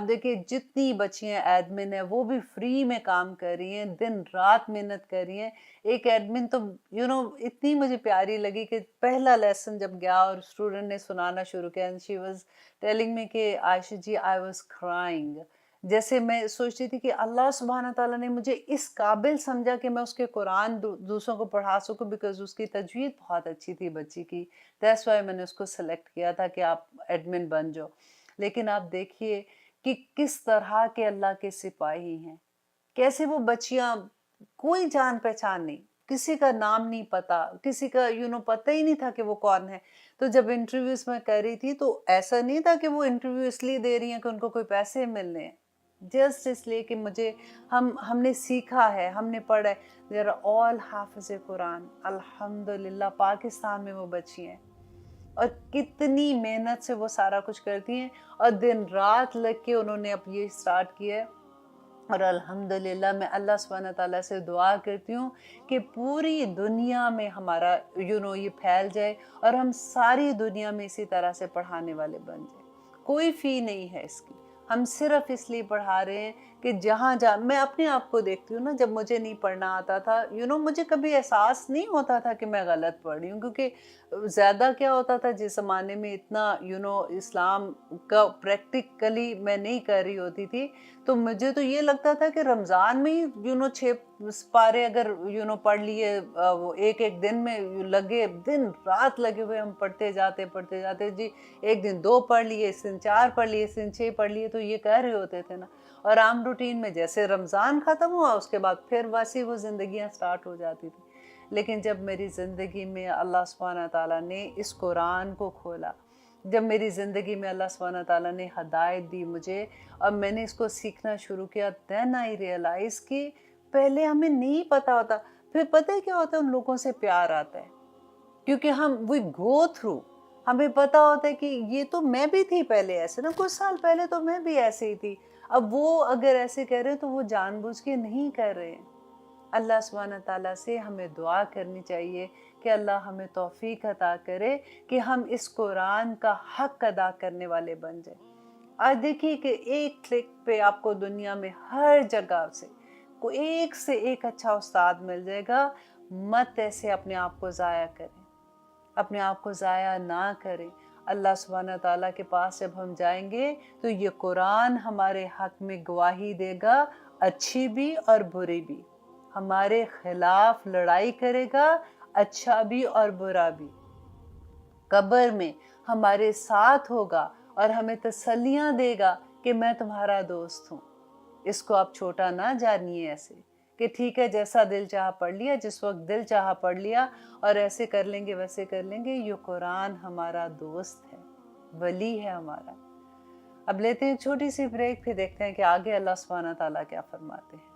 دیکھیے جتنی بچیاں ایڈمن ہیں وہ بھی فری میں کام کر رہی ہیں، دن رات محنت کر رہی ہیں. ایک ایڈمن تو اتنی مجھے پیاری لگی کہ پہلا لیسن جب گیا اور اسٹوڈنٹ نے سنانا شروع کیا، شی واز ٹیلنگ می کہ عائشہ جی آئی واز کرائنگ. جیسے میں سوچتی تھی کہ اللہ سبحانہ تعالیٰ نے مجھے اس قابل سمجھا کہ میں اس کے قرآن دوسروں کو پڑھا سکوں، بیکاز اس کی تجوید بہت اچھی تھی بچی کی. دیٹس وائی میں نے اس کو سلیکٹ کیا تھا کہ آپ ایڈمن بن جاؤ. لیکن آپ دیکھیے کہ کس طرح کے اللہ کے سپاہی ہیں، کیسے وہ بچیاں، کوئی جان پہچان نہیں، کسی کا نام نہیں پتا، کسی کا پتہ ہی نہیں تھا کہ وہ کون ہے. تو جب انٹرویوز میں کر رہی تھی تو ایسا نہیں تھا کہ وہ انٹرویو اس لیے دے رہی ہیں کہ ان کو کوئی پیسے ملنے ہیں، جسٹ اس لیے کہ ہم نے سیکھا ہے، ہم نے پڑھا ہے. دیر آر آل حافظ قرآن الحمدللہ. پاکستان میں وہ بچی ہیں اور کتنی محنت سے وہ سارا کچھ کرتی ہیں، اور دن رات لگ کے انہوں نے اب یہ سٹارٹ کیا ہے. اور الحمدللہ میں اللہ سبحانہ تعالیٰ سے دعا کرتی ہوں کہ پوری دنیا میں ہمارا یہ پھیل جائے اور ہم ساری دنیا میں اسی طرح سے پڑھانے والے بن جائیں. کوئی فی نہیں ہے اس کی، ہم صرف اس لیے پڑھا رہے ہیں کہ جہاں میں اپنے آپ کو دیکھتی ہوں نا، جب مجھے نہیں پڑھنا آتا تھا مجھے کبھی احساس نہیں ہوتا تھا کہ میں غلط پڑھ رہی ہوں، کیونکہ زیادہ کیا ہوتا تھا جس زمانے میں اتنا اسلام کا پریکٹیکلی میں نہیں کر رہی ہوتی تھی، تو مجھے تو یہ لگتا تھا کہ رمضان میں ہی 6 پارے اگر پڑھ لیے، وہ ایک ایک دن میں لگے، دن رات لگے ہوئے ہم پڑھتے جاتے جی. ایک دن 2 پڑھ لیے، اس دن 4 پڑھ لیے، اس دن 6 پڑھ لیے، تو یہ کہہ رہے ہوتے تھے نا. اور عام روٹین میں جیسے رمضان ختم ہوا اس کے بعد پھر ویسی وہ زندگیاں سٹارٹ ہو جاتی تھی. لیکن جب میری زندگی میں اللہ سبحانہ تعالیٰ نے اس قرآن کو کھولا، جب میری زندگی میں اللہ سبحانہ تعالیٰ نے ہدایت دی مجھے اور میں نے اس کو سیکھنا شروع کیا، then I realize کہ پہلے ہمیں نہیں پتا ہوتا. پھر پتہ ہے کیا ہوتا ہے، ان لوگوں سے پیار آتا ہے کیونکہ we go through. ہمیں پتا ہوتا ہے کہ یہ تو میں بھی تھی پہلے ایسے نا، کچھ سال پہلے تو میں بھی ایسے ہی تھی. اب وہ اگر ایسے کہہ رہے ہیں تو وہ جان بوجھ کے نہیں کر رہے ہیں. اللہ سبحانہ تعالیٰ سے ہمیں دعا کرنی چاہیے کہ اللہ ہمیں توفیق عطا کرے کہ ہم اس قرآن کا حق ادا کرنے والے بن جائیں. آج دیکھیے کہ ایک کلک پہ آپ کو دنیا میں ہر جگہ سے ایک سے ایک اچھا استاد مل جائے گا. مت ایسے اپنے آپ کو ضائع کریں، اپنے آپ کو ضائع نہ کریں. اللہ سبحانہ تعالیٰ کے پاس جب ہم جائیں گے تو یہ قرآن ہمارے حق میں گواہی دے گا، اچھی بھی اور بری بھی. ہمارے خلاف لڑائی کرے گا، اچھا بھی اور برا بھی. قبر میں ہمارے ساتھ ہوگا اور ہمیں تسلیاں دے گا کہ میں تمہارا دوست ہوں. اس کو آپ چھوٹا نہ جانیے ایسے کہ ٹھیک ہے جیسا دل چاہا پڑھ لیا، جس وقت دل چاہا پڑھ لیا اور ایسے کر لیں گے ویسے کر لیں گے. یہ قرآن ہمارا دوست ہے، ولی ہے ہمارا. اب لیتے ہیں چھوٹی سی بریک، پھر دیکھتے ہیں کہ آگے اللہ سبحانہ تعالیٰ کیا فرماتے ہیں.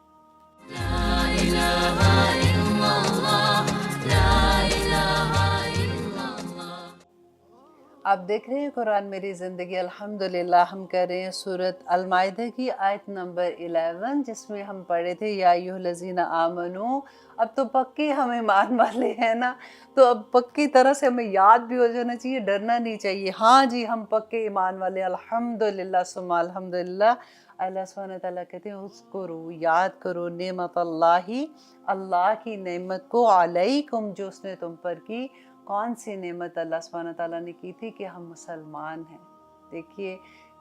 آپ دیکھ رہے ہیں قرآن میری زندگی. الحمدللہ ہم کر رہے ہیں سورۃ المائدہ کی آیت نمبر 11، جس میں ہم پڑھے تھے یا ایھا الذین آمنو. اب تو پکے ہم ایمان والے ہیں نا، تو اب پکی طرح سے ہمیں یاد بھی ہو جانا چاہیے، ڈرنا نہیں چاہیے. ہاں جی ہم پکے ایمان والے، الحمدللہ ثم الحمدللہ. اللہ سبحانہ تعالیٰ کہتے ہیں اذکروا، یاد کرو، نعمت اللہ کی نعمت کو، علیکم، جو اس نے تم پر کی. کون سی نعمت اللہ سبحانہ تعالیٰ نے کی تھی؟ کہ ہم مسلمان ہیں. دیکھیے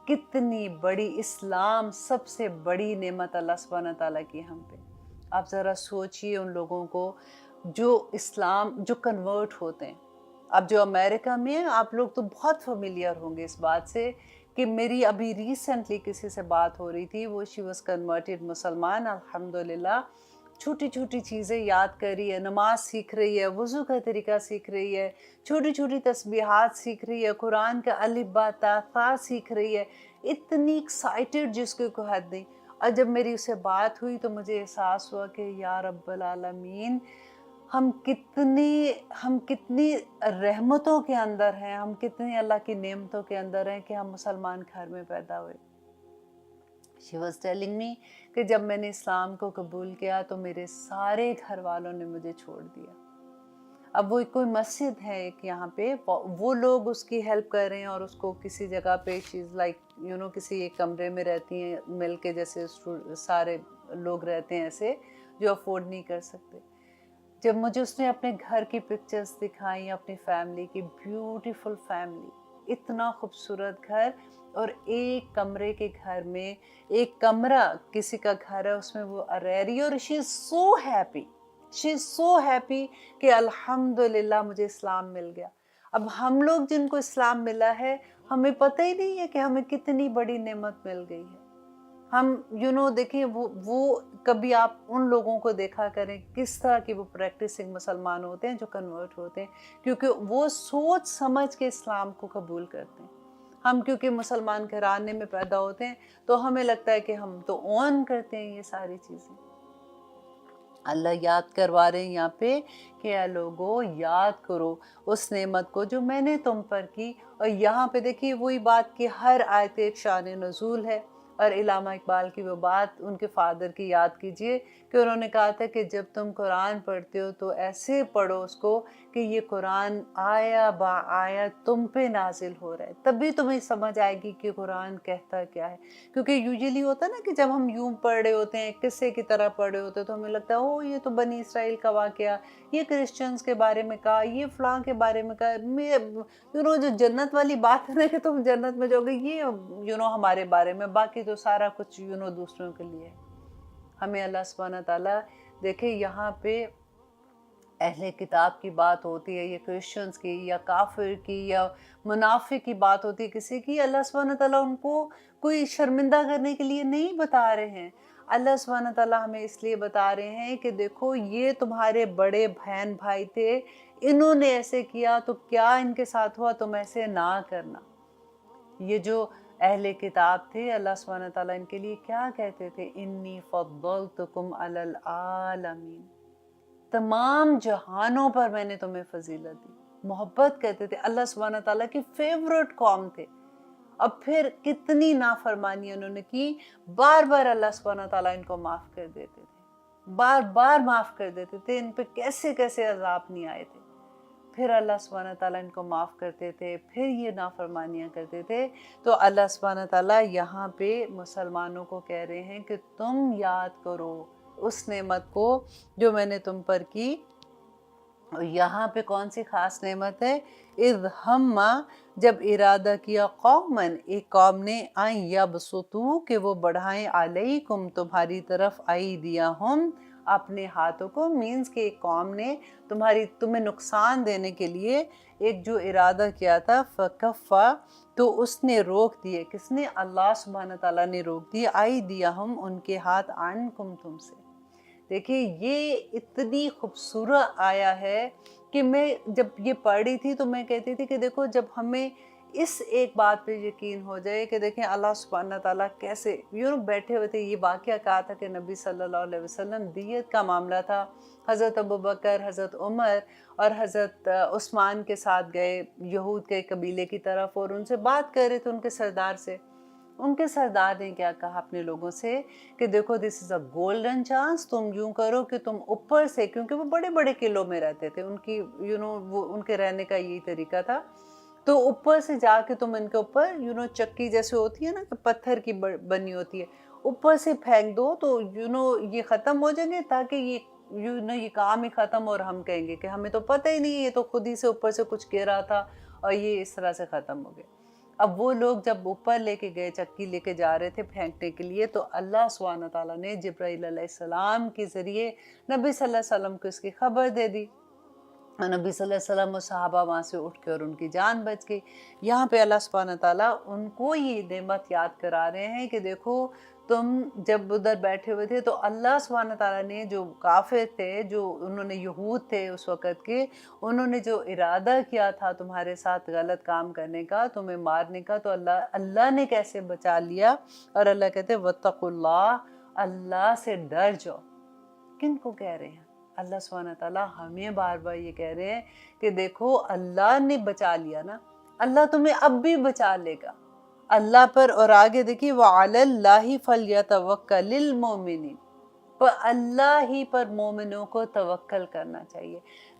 کتنی بڑی، اسلام سب سے بڑی نعمت اللہ سبحانہ تعالیٰ کی ہم پہ. آپ ذرا سوچئے ان لوگوں کو جو کنورٹ ہوتے ہیں. اب جو امریکہ میں ہیں، آپ لوگ تو بہت فیملیئر ہوں گے اس بات سے کہ میری ابھی ریسنٹلی کسی سے بات ہو رہی تھی، وہ شی واز کنورٹڈ مسلمان. الحمدللہ چھوٹی چھوٹی چیزیں یاد کر رہی ہے، نماز سیکھ رہی ہے، وضو کا طریقہ سیکھ رہی ہے، چھوٹی چھوٹی تسبیحات سیکھ رہی ہے، قرآن کا الف با تا ثا سیکھ رہی ہے. اتنی ایکسائٹڈ جس کی کوئی حد نہیں. اور جب میری اس سے بات ہوئی تو مجھے احساس ہوا کہ یا رب العالمین، ہم کتنی رحمتوں کے اندر ہیں، ہم کتنی اللہ کی نعمتوں کے اندر ہیں کہ ہم مسلمان گھر میں پیدا ہوئے. She was telling me کہ جب میں نے اسلام کو قبول کیا تو میرے سارے گھر والوں نے مجھے چھوڑ دیا. اب وہ کوئی مسجد ہے ایک یہاں پہ، وہ لوگ اس کی ہیلپ کر رہے ہیں اور اس کو کسی جگہ پہ شیز لائک کسی ایک کمرے میں رہتی ہیں مل کے، جیسے سارے لوگ رہتے ہیں ایسے جو افورڈ نہیں کر سکتے. جب مجھے اس نے اپنے گھر کی پکچرز دکھائیں، اپنی فیملی کی، بیوٹیفل فیملی، اتنا خوبصورت گھر، اور ایک کمرے کے گھر میں، ایک کمرہ کسی کا گھر ہے اس میں وہ رہ رہی ہے، اور شی از سو ہیپی، شی از سو ہیپی کہ الحمدللہ مجھے اسلام مل گیا. اب ہم لوگ جن کو اسلام ملا ہے، ہمیں پتہ ہی نہیں ہے کہ ہمیں کتنی بڑی نعمت مل گئی ہے. ہم دیکھیں وہ کبھی آپ ان لوگوں کو دیکھا کریں کس طرح کی وہ پریکٹسنگ مسلمان ہوتے ہیں جو کنورٹ ہوتے ہیں، کیونکہ وہ سوچ سمجھ کے اسلام کو قبول کرتے ہیں. ہم کیونکہ مسلمان گھرانے میں پیدا ہوتے ہیں تو ہمیں لگتا ہے کہ ہم تو اون کرتے ہیں یہ ساری چیزیں. اللہ یاد کروا رہے ہیں یہاں پہ کہ اے لوگو یاد کرو اس نعمت کو جو میں نے تم پر کی. اور یہاں پہ دیکھیے وہی بات کہ ہر آیت ایک شان نزول ہے. اور علامہ اقبال کی وہ بات ان کے فادر کی یاد کیجئے کہ انہوں نے کہا تھا کہ جب تم قرآن پڑھتے ہو تو ایسے پڑھو اس کو کہ یہ قرآن آیا با آیا تم پہ نازل ہو رہا ہے، تبھی تمہیں سمجھ آئے گی کہ قرآن کہتا کیا ہے. کیونکہ یوزلی ہوتا ہے نا کہ جب ہم یوں پڑھ رہے ہوتے ہیں، قصے کی طرح پڑھ رہے ہوتے ہیں، تو ہمیں لگتا ہے او یہ تو بنی اسرائیل کا واقعہ، یہ کرسچنز کے بارے میں کہا، یہ فلاں کے بارے میں کہا، جو جنت والی بات ہے نا کہ تم جنت میں جاؤ گے، یہ ہمارے بارے میں، باقی تو سارا کچھ دوسروں کے لیے. ہمیں اللہ سبحانہ تعالیٰ دیکھیں یہاں پہ اہل کتاب کی بات ہوتی ہے یا کرسچنز کی یا کافر کی یا منافق کی بات ہوتی ہے کسی کی، اللہ سبحانہ تعالیٰ ان کو کوئی شرمندہ کرنے کے لیے نہیں بتا رہے ہیں. اللہ سبحانہ تعالیٰ ہمیں اس لیے بتا رہے ہیں کہ دیکھو یہ تمہارے بڑے بہن بھائی تھے، انہوں نے ایسے کیا تو کیا ان کے ساتھ ہوا، تم ایسے نہ کرنا. یہ جو اہل کتاب تھے، اللہ سبحانہ تعالیٰ ان کے لیے کیا کہتے تھے؟ انی فضلتکم علی العالمین، تمام جہانوں پر میں نے تمہیں فضیلت دی. محبت کرتے تھے، اللہ سبحانہ تعالیٰ کی فیورٹ قوم تھے. اب پھر کتنی نافرمانی انہوں نے کی، بار بار اللہ سبحانہ تعالیٰ ان کو معاف کر دیتے تھے، بار بار معاف کر دیتے تھے. ان پہ کیسے کیسے عذاب نہیں آئے تھے. پھر اللہ سبحانہ تعالیٰ ان کو معاف کرتے تھے، پھر یہ نافرمانیاں کرتے تھے. تو اللہ سبحانہ تعالیٰ یہاں پہ مسلمانوں کو کہہ رہے ہیں کہ تم یاد کرو اس نعمت کو جو میں نے تم پر کی. اور یہاں پہ کون سی خاص نعمت ہے؟ اذ ہم، جب ارادہ کیا، قومن، ایک قوم نے، آئیں یبسطو، کہ وہ بڑھائیں، علیکم، تمہاری طرف، ایدیہم، اپنے ہاتھوں کو. مینز کہ ایک قوم نے تمہیں نقصان دینے کے لیے ایک جو ارادہ کیا تھا، فکفا، تو اس نے روک دیے. کس نے؟ اللہ سبحانہ تعالیٰ نے روک دیے، ایدیہم، ان کے ہاتھ، عنکم، تم سے. دیکھیے یہ اتنی خوبصورت آیا ہے کہ میں جب یہ پڑھ رہی تھی تو میں کہتی تھی کہ دیکھو جب ہمیں اس ایک بات پہ یقین ہو جائے کہ دیکھیں اللہ سبحانہ تعالیٰ کیسے بیٹھے ہوئے تھے. یہ واقعہ کہا تھا کہ نبی صلی اللہ علیہ وسلم، دیت کا معاملہ تھا، حضرت ابوبکر، حضرت عمر اور حضرت عثمان کے ساتھ گئے یہود کے قبیلے کی طرف اور ان سے بات کر رہے تھے، ان کے سردار سے. ان کے سردار نے کیا کہا اپنے لوگوں سے کہ دیکھو دس از اے گولڈن چانس، تم یوں کرو کہ تم اوپر سے، کیونکہ وہ بڑے بڑے قلعوں میں رہتے تھے، ان کی وہ ان کے رہنے کا یہی طریقہ تھا، تو اوپر سے جا کے تم ان کے اوپر چکی جیسے ہوتی ہے نا کہ پتھر کی بنی ہوتی ہے، اوپر سے پھینک دو تو یہ ختم ہو جائیں گے، تاکہ یہ کام ہی ختم، اور ہم کہیں گے کہ ہمیں تو پتہ ہی نہیں، یہ تو خود ہی سے اوپر سے کچھ گرا تھا اور یہ اس طرح سے ختم ہو گیا. اب وہ لوگ جب اوپر لے کے گئے، چکی لے کے جا رہے تھے پھینکنے کے لیے، تو اللہ سبحانہ تعالیٰ نے جبرائیل علیہ السلام کے ذریعے نبی صلی اللہ علیہ وسلم کو اس کی خبر دے دی. نبی صلی اللہ علیہ وسلم و صحابہ وہاں سے اٹھ کے اور ان کی جان بچ گئی. یہاں پہ اللہ سبحانہ تعالیٰ ان کو یہ نعمت یاد کرا رہے ہیں کہ دیکھو تم جب ادھر بیٹھے ہوئے تھے تو اللہ سبحانہ تعالیٰ نے جو کافر تھے، جو انہوں نے یہود تھے اس وقت کے، انہوں نے جو ارادہ کیا تھا تمہارے ساتھ غلط کام کرنے کا، تمہیں مارنے کا، تو اللہ نے کیسے بچا لیا. اور اللہ کہتے واتقوا اللہ، اللہ سے ڈر جاؤ. کن کو کہہ رہے ہیں؟ اللہ سبحانہ تعالیٰ ہمیں بار بار یہ کہہ رہے ہیں کہ دیکھو اللہ نے بچا لیا نا، اللہ تمہیں اب بھی بچا لے گا اللہ پر. اور آگے دیکھیے وَعَلَى اللَّهِ فَلْيَتَوَكَّلِ الْمُؤْمِنِينَ، پر اللہ ہی پر مومنوں کو توکل کرنا چاہیے.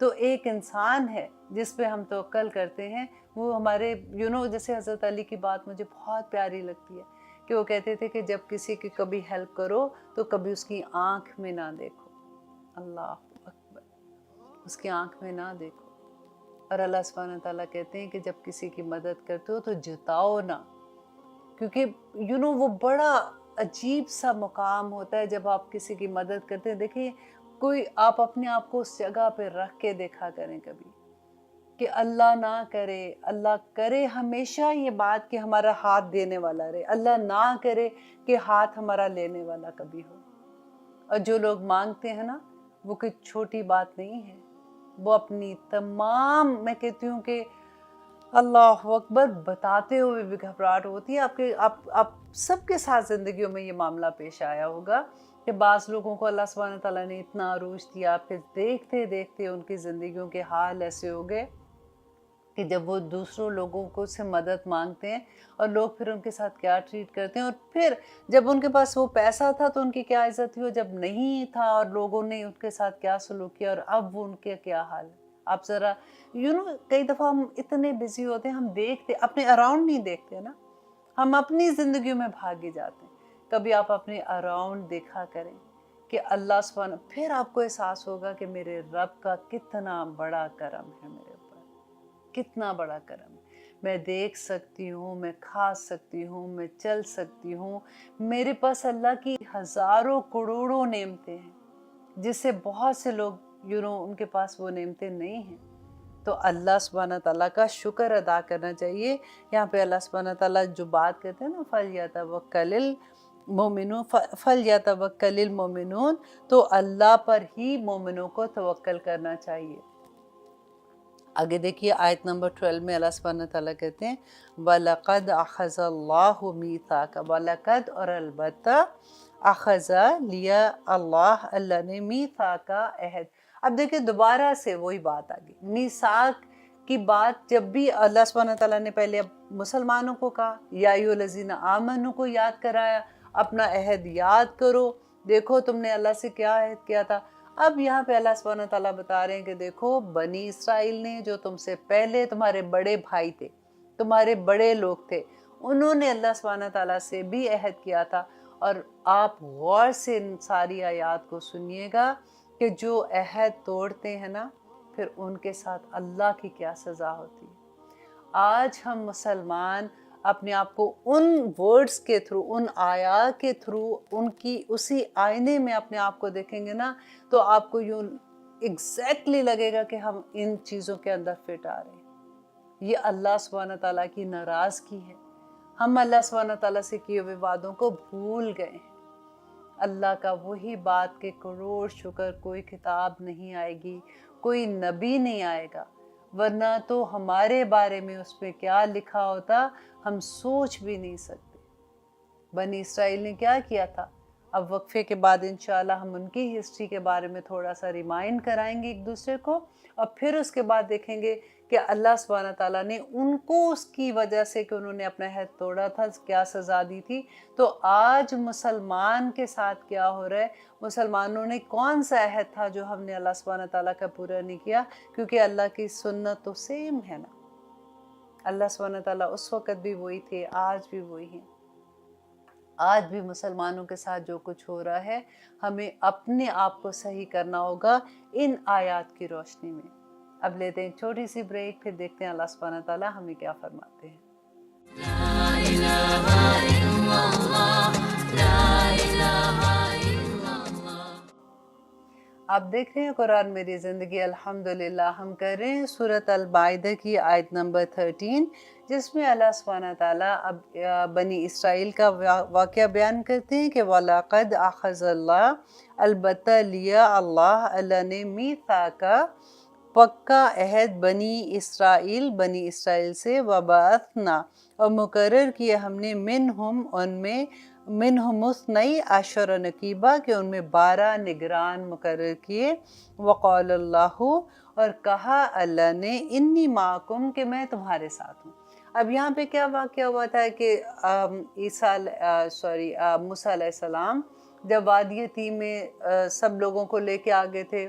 تو ایک انسان ہے جس پہ ہم توکل کرتے ہیں، وہ ہمارے جیسے حضرت علی کی بات مجھے بہت پیاری لگتی ہے کہ وہ کہتے تھے کہ جب کسی کی کبھی ہیلپ کرو تو کبھی اس کی آنکھ میں نہ دیکھو. اللہ اکبر، اس کی آنکھ میں نہ دیکھو. اور اللہ سبحانہ تعالیٰ کہتے ہیں کہ جب کسی کی مدد کرتے ہو تو جتاؤ نہ، کیونکہ وہ بڑا عجیب سا مقام ہوتا ہے جب آپ کسی کی مدد کرتے ہیں. دیکھیں کوئی آپ اپنے آپ کو اس جگہ پہ رکھ کے دیکھا کریں کبھی کہ اللہ نہ کرے، اللہ کرے ہمیشہ یہ بات کہ ہمارا ہاتھ دینے والا رہے، اللہ نہ کرے کہ ہاتھ ہمارا لینے والا کبھی ہو. اور جو لوگ مانگتے ہیں نا، وہ کوئی چھوٹی بات نہیں ہے، وہ اپنی تمام، میں کہتی ہوں کہ اللہ اکبر، بتاتے ہوئے بھی گھبراہٹ ہوتی ہے. آپ سب کے ساتھ زندگیوں میں یہ معاملہ پیش آیا ہوگا کہ بعض لوگوں کو اللہ سبحانہ تعالیٰ نے اتنا عروج دیا، پھر دیکھتے دیکھتے ان کی زندگیوں کے حال ایسے ہو گئے کہ جب وہ دوسروں لوگوں کو سے مدد مانگتے ہیں اور لوگ پھر ان کے ساتھ کیا ٹریٹ کرتے ہیں، اور پھر جب ان کے پاس وہ پیسہ تھا تو ان کی کیا عزت تھی، اور جب نہیں تھا اور لوگوں نے ان کے ساتھ کیا سلوک کیا، اور اب وہ ان کے کیا حال ہے. آپ ذرا کئی دفعہ ہم اتنے بزی ہوتے ہیں، ہم دیکھتے اپنے اراؤنڈ نہیں دیکھتے نا، ہم اپنی زندگیوں میں بھاگے جاتے ہیں. کبھی آپ اپنے اراؤنڈ دیکھا کریں کہ اللہ سبحانہ، پھر آپ کو احساس ہوگا کہ میرے رب کا کتنا بڑا کرم ہے میرے اوپر، کتنا بڑا کرم ہے. میں دیکھ سکتی ہوں، میں کھا سکتی ہوں، میں چل سکتی ہوں. میرے پاس اللہ کی ہزاروں کروڑوں نعمتیں ہیں جس سے بہت سے لوگ ان کے پاس وہ نعمتیں نہیں ہیں. تو اللہ سبحانہ تعالیٰ کا شکر ادا کرنا چاہیے. یہاں پہ اللہ سبحانہ تعالیٰ جو بات کہتے ہیں نا، فَلْيَتَوَكَّلِ الْمُؤْمِنُونَ، تو اللہ پر ہی مومنوں کو توکل کرنا چاہیے. آگے دیکھیے آیت نمبر 12 میں اللہ سبحانہ تعالیٰ کہتے ہیں وَلَقَدْ أَخَذَ اللَّهُ مِيثَاقَ، وَلَقَدْ اور البتہ، اخذ لیا اللہ نے میثاق عہد. اب دیکھیں دوبارہ سے وہی بات آ گئی، میثاق کی بات. جب بھی اللہ سبحانہ تعالیٰ نے پہلے مسلمانوں کو کہا یا ایھا الذین آمنوا کو یاد کرایا، اپنا عہد یاد کرو، دیکھو تم نے اللہ سے کیا عہد کیا تھا. اب یہاں پہ اللہ سبحانہ تعالیٰ بتا رہے ہیں کہ دیکھو بنی اسرائیل نے، جو تم سے پہلے تمہارے بڑے بھائی تھے، تمہارے بڑے لوگ تھے، انہوں نے اللہ سبحانہ تعالیٰ سے بھی عہد کیا تھا. اور آپ غور سے ان ساری آیات کو سنیے گا کہ جو عہد توڑتے ہیں نا، پھر ان کے ساتھ اللہ کی کیا سزا ہوتی ہے. آج ہم مسلمان اپنے آپ کو ان ورڈز کے تھرو، ان آیات کے تھرو، ان کی اسی آئینے میں اپنے آپ کو دیکھیں گے نا، تو آپ کو یوں ایگزیکٹلی لگے گا کہ ہم ان چیزوں کے اندر فٹ آ رہے ہیں. یہ اللہ سبحانہ تعالیٰ کی ناراضگی ہے. ہم اللہ سبحانہ تعالیٰ سے کیے ہوئے وعدوں کو بھول گئے ہیں. اللہ کا وہی بات کہ کروڑ شکر کوئی کتاب نہیں آئے گی، کوئی نبی نہیں آئے گا، ورنہ تو ہمارے بارے میں اس میں کیا لکھا ہوتا ہم سوچ بھی نہیں سکتے. بنی اسرائیل نے کیا کیا تھا. اب وقفے کے بعد انشاءاللہ ہم ان کی ہسٹری کے بارے میں تھوڑا سا ریمائنڈ کرائیں گے ایک دوسرے کو، اور پھر اس کے بعد دیکھیں گے کہ اللہ سبحانہ تعالیٰ نے ان کو اس کی وجہ سے کہ انہوں نے اپنا عہد توڑا تھا کیا سزا دی تھی. تو آج مسلمان کے ساتھ کیا ہو رہا ہے، مسلمانوں نے کون سا عہد تھا جو ہم نے اللہ سبحانہ تعالیٰ کا پورا نہیں کیا، کیونکہ اللہ کی سنت تو سیم ہے نا. اللہ سبحانہ تعالیٰ اس وقت بھی وہی تھے، آج بھی وہی ہیں. آج بھی مسلمانوں کے ساتھ جو کچھ ہو رہا ہے، ہمیں اپنے آپ کو صحیح کرنا ہوگا ان آیات کی روشنی میں. اب لیتے ہیں چھوٹی سی بریک، پھر دیکھتے ہیں اللہ سبحانہ تعالیٰ ہمیں کیا فرماتے ہیں. لا الہ الا اللہ، لا الہ الا اللہ. آپ دیکھ رہے ہیں قرآن میری زندگی، الحمدللہ ہم کر رہے ہیں سورۃ المائدہ کی آیت نمبر 13، جس میں اللہ سبحانہ تعالیٰ اب بنی اسرائیل کا واقعہ بیان کرتے ہیں کہ وَلَقَدْ أَخَذَ اللَّهُ، البتہ لیا اللہ نے میثاق، پکا عہد، بنی اسرائیل سے، وَبَعَثْنَا، اور مقرر کیے ہم نے، ان میں منہم اثنی عشر نقیبہ، کہ ان میں 12 نگران مقرر کیے. وقال اللہ، اور کہا اللہ نے، انی معکم، کہ میں تمہارے ساتھ ہوں. اب یہاں پہ کیا واقعہ ہوا تھا کہ موسیٰ علیہ السلام جب وادی تیہ میں سب لوگوں کو لے کے آگے تھے،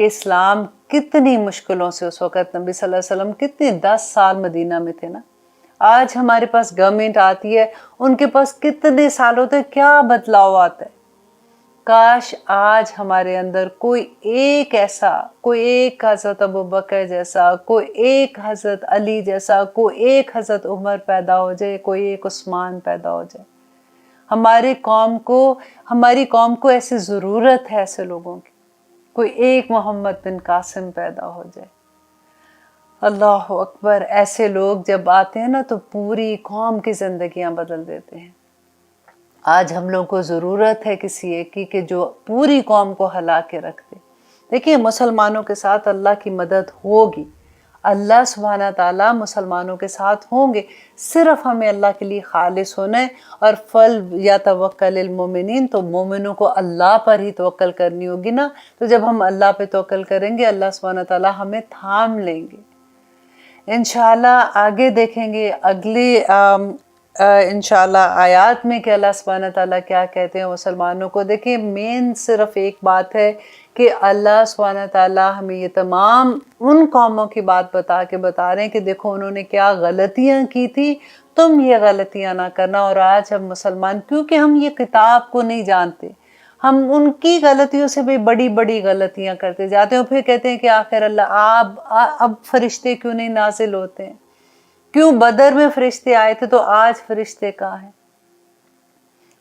کہ اسلام کتنی مشکلوں سے اس وقت نبی صلی اللہ علیہ وسلم کتنے 10 سال مدینہ میں تھے نا. آج ہمارے پاس گورنمنٹ آتی ہے, ان کے پاس کتنے سال ہوتے ہیں, کیا بدلاؤ آتا ہے. کاش آج ہمارے اندر کوئی ایک حضرت ابوبکر جیسا, کوئی ایک حضرت علی جیسا, کوئی ایک حضرت عمر پیدا ہو جائے, کوئی ایک عثمان پیدا ہو جائے. ہماری قوم کو ایسی ضرورت ہے ایسے لوگوں کی. کوئی ایک محمد بن قاسم پیدا ہو جائے. اللہ اکبر. ایسے لوگ جب آتے ہیں نا تو پوری قوم کی زندگیاں بدل دیتے ہیں. آج ہم لوگوں کو ضرورت ہے کسی ایک کی کہ جو پوری قوم کو ہلا کے رکھ دے. دیکھیے مسلمانوں کے ساتھ اللہ کی مدد ہوگی, اللہ سبحانہ تعالیٰ مسلمانوں کے ساتھ ہوں گے. صرف ہمیں اللہ کے لیے خالص ہونا ہے. اور فل یا توکل المومنین, تو مومنوں کو اللہ پر ہی توکل کرنی ہوگی نا. تو جب ہم اللہ پہ توکل کریں گے, اللہ سبحانہ تعالیٰ ہمیں تھام لیں گے. انشاءاللہ آگے دیکھیں گے اگلی انشاءاللہ آیات میں کہ اللہ سبحانہ تعالیٰ کیا کہتے ہیں مسلمانوں کو. دیکھیں مین صرف ایک بات ہے کہ اللہ سبحانہ تعالیٰ ہمیں یہ تمام ان قوموں کی بات بتا رہے ہیں کہ دیکھو انہوں نے کیا غلطیاں کی تھی, تم یہ غلطیاں نہ کرنا. اور آج ہم مسلمان, کیونکہ ہم یہ کتاب کو نہیں جانتے, ہم ان کی غلطیوں سے بھی بڑی بڑی غلطیاں کرتے جاتے ہیں. اور پھر کہتے ہیں کہ آخر اللہ اب فرشتے کیوں نہیں نازل ہوتے ہیں, کیوں بدر میں فرشتے آئے تھے تو آج فرشتے کہاں ہیں.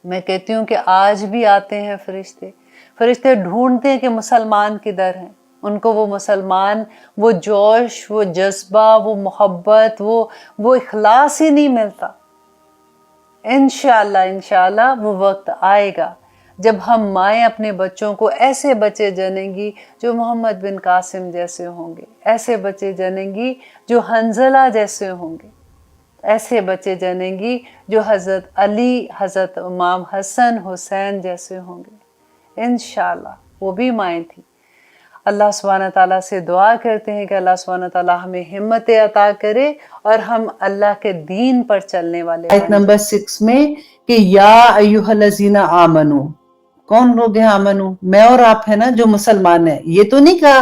میں کہتی ہوں کہ آج بھی آتے ہیں فرشتے ڈھونڈتے ہیں کہ مسلمان کدھر ہیں. ان کو وہ مسلمان, وہ جوش, وہ جذبہ, وہ محبت, وہ اخلاص ہی نہیں ملتا. انشاءاللہ وہ وقت آئے گا جب ہم مائیں اپنے بچوں کو ایسے بچے جنیں گی جو محمد بن قاسم جیسے ہوں گے, ایسے بچے جنیں گی جو حنظلہ جیسے ہوں گے, ایسے بچے جنیں گی جو حضرت علی, حضرت امام حسن حسین جیسے ہوں گے. انشاءاللہ وہ بھی مائیں تھیں. اللہ سبحانہ تعالیٰ سے دعا کرتے ہیں کہ اللہ سبحانہ تعالیٰ ہمیں ہمت عطا کرے اور ہم اللہ کے دین پر چلنے والے. آیت نمبر 6 میں کہ یا ایھا الذین آمنو, کون لوگ ہیں آمنو؟ میں اور آپ ہیں نا جو مسلمان ہیں. یہ تو نہیں کہا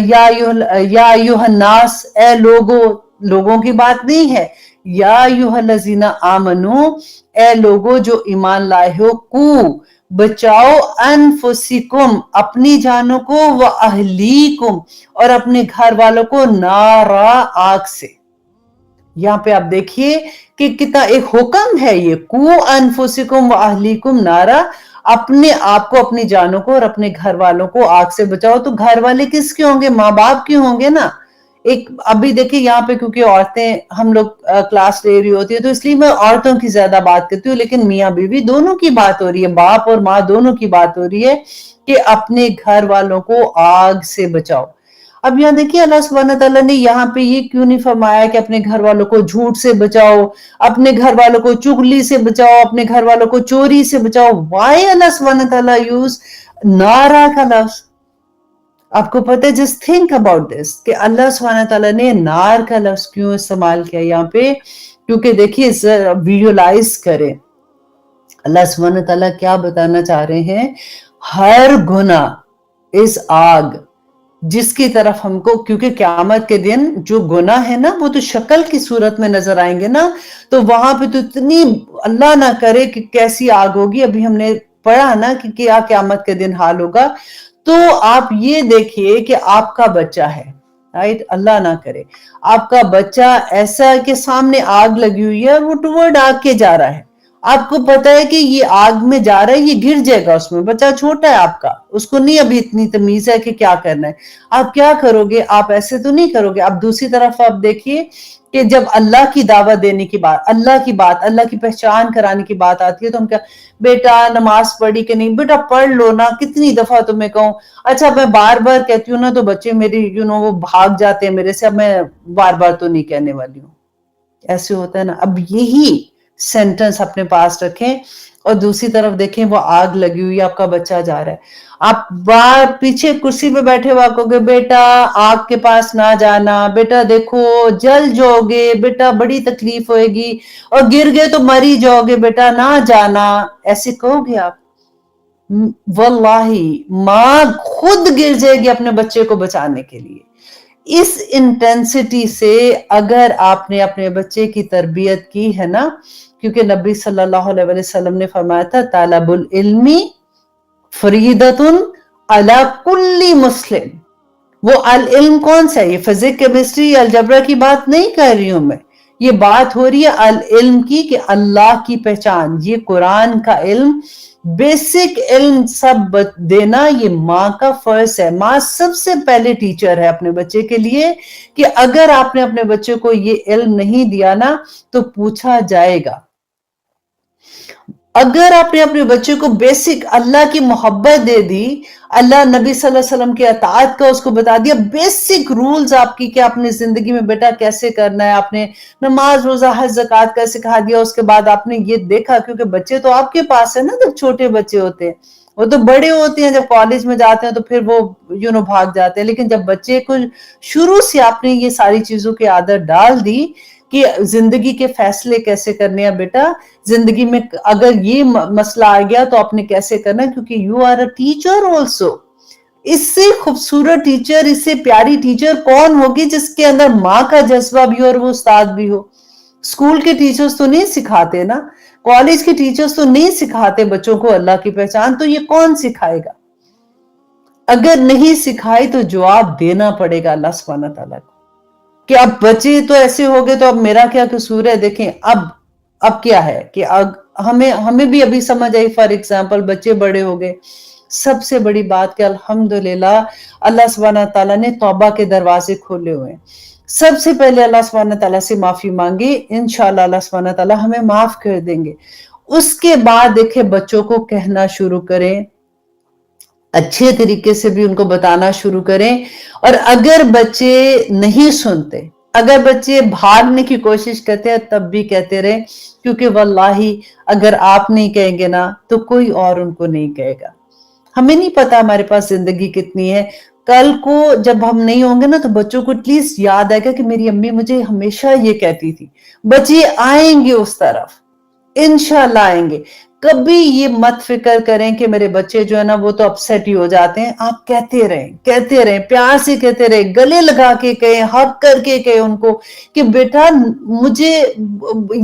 یا ایھا الناس, اے لوگوں کی بات نہیں ہے. یا ایھا الذین آمنو, اے لوگو جو ایمان لائے ہو, کو بچاؤ انفسکم, اپنی جانوں کو, و اہلیکم, اور اپنے گھر والوں کو, نارا, آگ سے. یہاں پہ آپ دیکھیے کہ کتنا ایک حکم ہے یہ, کو انفسکم و اہلیکم نارا, اپنے آپ کو, اپنی جانوں کو اور اپنے گھر والوں کو آگ سے بچاؤ. تو گھر والے کس کے ہوں گے؟ ماں باپ کے ہوں گے نا. ایک ابھی دیکھیں یہاں پہ کیونکہ عورتیں ہم لوگ کلاس لے رہی ہوتی ہے تو اس لیے میں عورتوں کی زیادہ بات کرتی ہوں, لیکن میاں بیوی دونوں کی بات ہو رہی ہے, باپ اور ماں دونوں کی بات ہو رہی ہے کہ اپنے گھر والوں کو آگ سے بچاؤ. اب یہاں دیکھیے اللہ سبحانہ تعالیٰ نے یہاں پہ یہ کیوں نہیں فرمایا کہ اپنے گھر والوں کو جھوٹ سے بچاؤ, اپنے گھر والوں کو چغلی سے بچاؤ, اپنے گھر والوں کو چوری سے بچاؤ. وائی اللہ سبحانہ تعالیٰ یوز نارا کا لفظ؟ آپ کو پتہ ہے, جسٹ تھنک اباؤٹ دس کہ اللہ سبحانہ تعالیٰ نے نار کا لفظ کیوں استعمال کیا یہاں پہ. کیونکہ دیکھیے ویژولائز کریں اللہ سبحانہ تعالیٰ کیا بتانا چاہ رہے ہیں. ہر گناہ اس آگ جس کی طرف ہم کو, کیونکہ قیامت کے دن جو گناہ ہے نا وہ تو شکل کی صورت میں نظر آئیں گے نا, تو وہاں پہ تو اتنی اللہ نہ کرے کہ کیسی آگ ہوگی. ابھی ہم نے پڑھا نا کہ کیا قیامت کے دن حال ہوگا. تو آپ یہ دیکھیے کہ آپ کا بچہ ہے, رائٹ, اللہ نہ کرے آپ کا بچہ ایسا ہے کہ سامنے آگ لگی ہوئی ہے, وہ ٹورڈ آگ کے جا رہا ہے. آپ کو پتا ہے کہ یہ آگ میں جا رہا ہے, یہ گر جائے گا اس میں. بچہ چھوٹا ہے آپ کا, اس کو نہیں ابھی اتنی تمیز ہے کہ کیا کرنا ہے. آپ کیا کرو گے؟ آپ ایسے تو نہیں کرو گے. اب دوسری طرف آپ دیکھیے کہ جب اللہ کی دعوت دینے کی بات, اللہ کی پہچان کرانے کی بات آتی ہے تو ہم کیا, بیٹا نماز پڑھی کہ نہیں؟ بیٹا پڑھ لو نا. کتنی دفعہ تمہیں کہوں. اچھا میں بار بار کہتی ہوں نا تو بچے میری وہ بھاگ جاتے ہیں میرے سے. اب میں بار بار تو نہیں کہنے والی ہوں. ایسے ہوتا ہے نا. اب یہی سینٹنس اپنے پاس رکھیں اور دوسری طرف دیکھیں وہ آگ لگی ہوئی, آپ کا بچہ جا رہا ہے, آپ پیچھے کرسی پہ بیٹھے ہوا کہو گے بیٹا آگ کے پاس نہ جانا, بیٹا دیکھو جل جاؤ گے, بیٹا بڑی تکلیف ہوئے گی, اور گر گئے تو مر ہی جاؤ گے, بیٹا نہ جانا. ایسے کہو گے آپ؟ واللہی ماں خود گر جائے گی اپنے بچے کو بچانے کے لیے. اس انٹینسٹی سے اگر آپ نے اپنے بچے کی تربیت کی ہے نا، کیونکہ نبی صلی اللہ علیہ وسلم نے فرمایا تھا طالب العلم فریدۃ علی کل مسلم. وہ العلم کون سا ہے؟ یہ فزکس کیمسٹری الجبرا کی بات نہیں کر رہی ہوں میں، یہ بات ہو رہی ہے العلم کی، کہ اللہ کی پہچان. یہ قرآن کا علم، بیسک علم سب دینا یہ ماں کا فرض ہے. ماں سب سے پہلے ٹیچر ہے اپنے بچے کے لیے، کہ اگر آپ نے اپنے بچے کو یہ علم نہیں دیا نا تو پوچھا جائے گا. اگر آپ نے اپنے بچے کو بیسک اللہ کی محبت دے دی، اللہ نبی صلی اللہ علیہ وسلم کی اطاعت کا اس کو بتا دیا، بیسک رولز آپ کی کہ اپنی زندگی میں بیٹا کیسے کرنا ہے، آپ نے نماز روزہ حج زکوٰۃ کا سکھا دیا، اس کے بعد آپ نے یہ دیکھا، کیونکہ بچے تو آپ کے پاس ہے نا جب چھوٹے بچے ہوتے ہیں، وہ تو بڑے ہوتے ہیں جب کالج میں جاتے ہیں تو پھر وہ بھاگ جاتے ہیں. لیکن جب بچے کو شروع سے آپ نے یہ ساری چیزوں کی عادت ڈال دی کہ زندگی کے فیصلے کیسے کرنے ہیں بیٹا، زندگی میں اگر یہ مسئلہ آ گیا تو آپ نے کیسے کرنا ہے، کیونکہ you are a teacher also. اس سے خوبصورت ٹیچر، اس سے پیاری ٹیچر کون ہوگی جس کے اندر ماں کا جذبہ بھی ہو اور وہ استاد بھی ہو. اسکول کے ٹیچرز تو نہیں سکھاتے نا، کالج کے ٹیچرز تو نہیں سکھاتے بچوں کو اللہ کی پہچان، تو یہ کون سکھائے گا؟ اگر نہیں سکھائی تو جواب دینا پڑے گا اللہ سبحانہ تعالیٰ کو، کہ اب بچے تو ایسے ہو گئے تو اب میرا کیا قصور ہے. دیکھیں اب کیا ہے کہ ہمیں بھی ابھی سمجھ آئی، فار ایگزامپل بچے بڑے ہو گئے. سب سے بڑی بات کہ الحمدللہ اللہ سبحانہ تعالیٰ نے توبہ کے دروازے کھولے ہوئے ہیں. سب سے پہلے اللہ سبحانہ تعالیٰ سے معافی مانگی، انشاءاللہ اللہ سبحانہ تعالیٰ ہمیں معاف کر دیں گے. اس کے بعد دیکھیں بچوں کو کہنا شروع کریں، اچھے طریقے سے بھی ان کو بتانا شروع کریں. اور اگر بچے نہیں سنتے، اگر بچے بھاگنے کی کوشش کرتے ہیں، تب بھی کہتے رہے، کیونکہ واللہ اگر آپ نہیں کہیں گے نا تو کوئی اور ان کو نہیں کہے گا. ہمیں نہیں پتا ہمارے پاس زندگی کتنی ہے، کل کو جب ہم نہیں ہوں گے نا تو بچوں کو ایٹ لیسٹ یاد آئے گا کہ میری امی مجھے ہمیشہ یہ کہتی تھی. بچے آئیں گے اس طرف، انشاءاللہ آئیں گے. کبھی یہ مت فکر کریں کہ میرے بچے جو ہے نا وہ تو اپسیٹ ہی ہو جاتے ہیں. آپ کہتے رہیں پیار سے کہتے رہیں، گلے لگا کے کہیں، حق کر کے کہیں ان کو کہ بیٹا مجھے